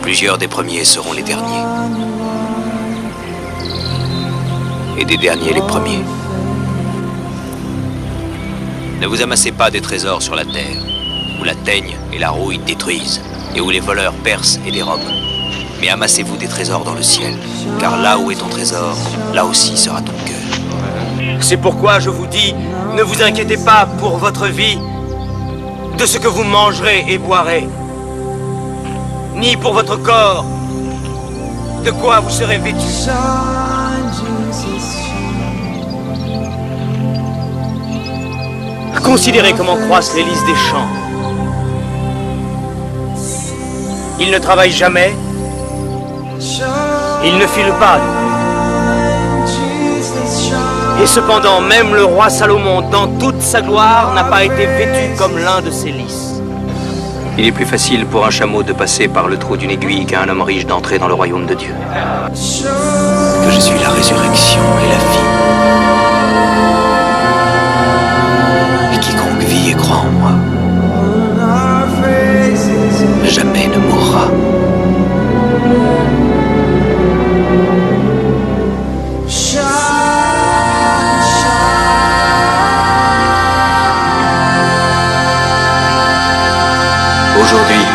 Plusieurs des premiers seront les derniers. Et des derniers les premiers. Ne vous amassez pas des trésors sur la terre, où la teigne et la rouille détruisent, et où les voleurs percent et dérobent. Mais amassez-vous des trésors dans le ciel, car là où est ton trésor, là aussi sera ton cœur. C'est pourquoi je vous dis, ne vous inquiétez pas pour votre vie, de ce que vous mangerez et boirez, ni pour votre corps, de quoi vous serez vêtus. Considérez comment croissent les lys des champs. Ils ne travaillent jamais, ils ne filent pas. Et cependant, même le roi Salomon, dans toute sa gloire, n'a pas été vêtu comme l'un de ces lys. Il est plus facile pour un chameau de passer par le trou d'une aiguille qu'à un homme riche d'entrer dans le royaume de Dieu. Que je suis la résurrection et la vie. Et quiconque vit et croit en moi, jamais ne mourra. Aujourd'hui,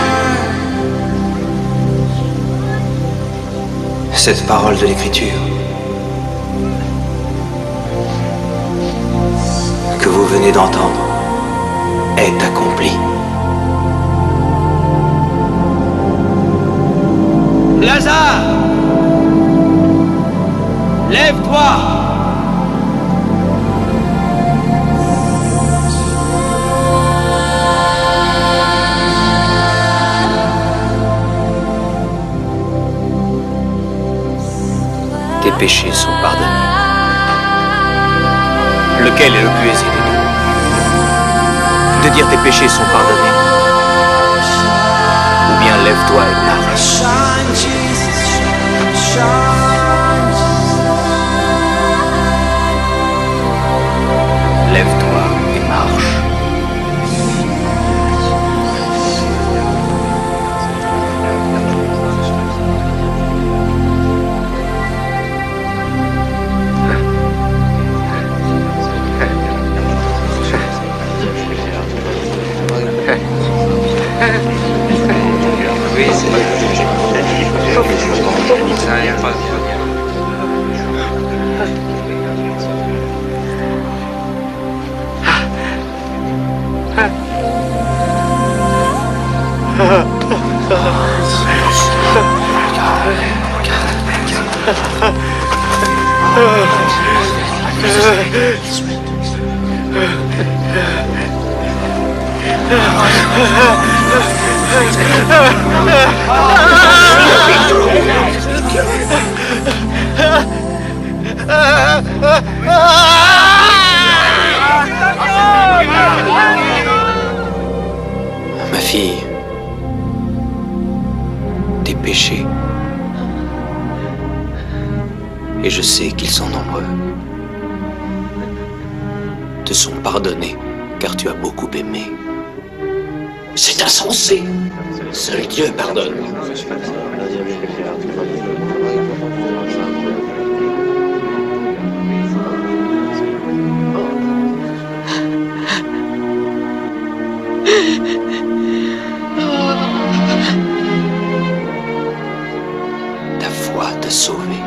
cette parole de l'Écriture que vous venez d'entendre est accomplie. Lazare, lève-toi. Tes péchés sont pardonnés. Lequel est le plus aisé des deux? De dire tes péchés sont pardonnés, ou bien lève-toi et marche. Lève-toi et marche. Ma fille, tes péchés, et je sais qu'ils sont nombreux, te sont pardonnés car tu as beaucoup aimé. C'est insensé. Seul Dieu pardonne. Ta foi t'a sauvé.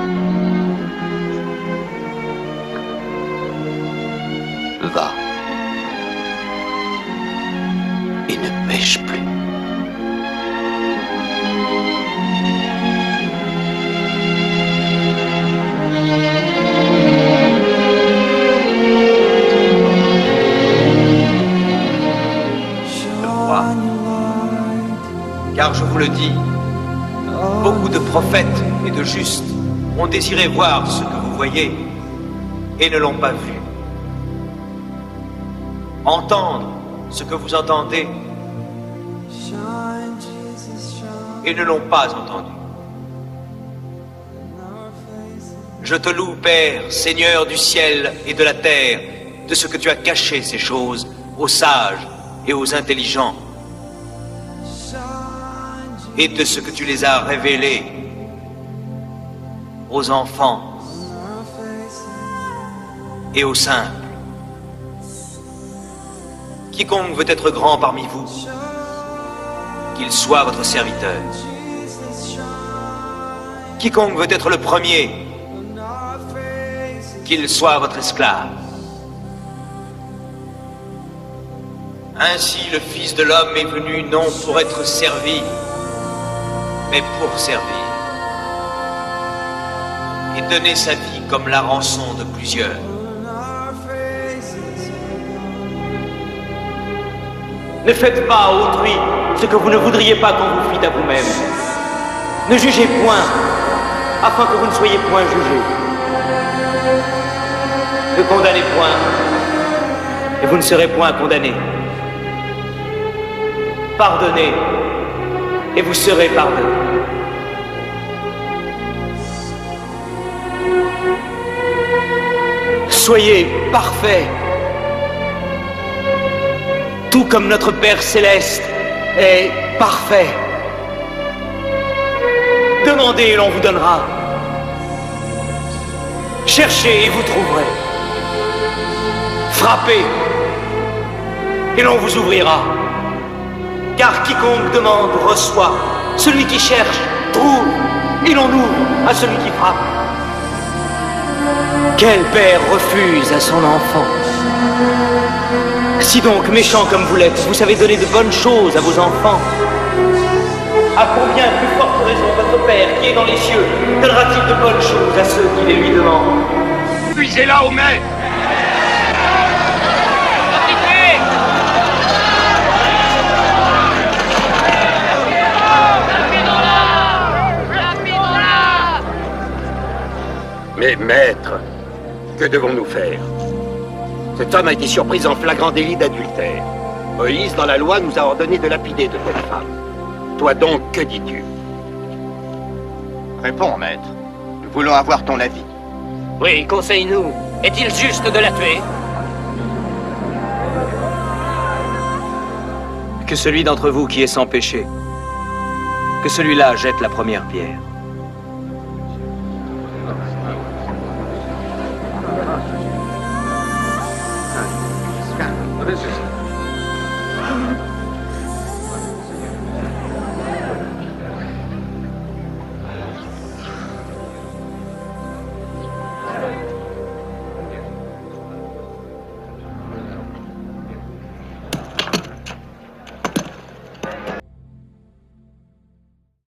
Va et ne pêche plus. Car je vous le dis, beaucoup de prophètes et de justes ont désiré voir ce que vous voyez et ne l'ont pas vu. Entendre ce que vous entendez et ne l'ont pas entendu. Je te loue, Père, Seigneur du ciel et de la terre, de ce que tu as caché ces choses aux sages et aux intelligents, et de ce que tu les as révélés aux enfants et aux simples. Quiconque veut être grand parmi vous, qu'il soit votre serviteur. Quiconque veut être le premier, qu'il soit votre esclave. Ainsi le Fils de l'homme est venu non pour être servi, mais pour servir, et donner sa vie comme la rançon de plusieurs. Ne faites pas à autrui ce que vous ne voudriez pas qu'on vous fît à vous-même. Ne jugez point, afin que vous ne soyez point jugés. Ne condamnez point, et vous ne serez point condamnés. Pardonnez, et vous serez pardonnés. Soyez parfaits, tout comme notre Père Céleste est parfait. Demandez et l'on vous donnera. Cherchez et vous trouverez. Frappez et l'on vous ouvrira. Car quiconque demande reçoit. Celui qui cherche trouve et l'on ouvre à celui qui frappe. Quel père refuse à son enfant? Si donc, méchant comme vous l'êtes, vous savez donner de bonnes choses à vos enfants, à combien plus forte raison votre Père qui est dans les cieux donnera-t-il de bonnes choses à ceux qui les lui demandent? Puisez-la au maître! Mais maître, que devons-nous faire? Cette femme a été surprise en flagrant délit d'adultère. Moïse, dans la loi, nous a ordonné de lapider de telle femme. Toi donc, que dis-tu? Réponds, maître. Nous voulons avoir ton avis. Oui, conseille-nous. Est-il juste de la tuer? Que celui d'entre vous qui est sans péché, que celui-là jette la première pierre. This is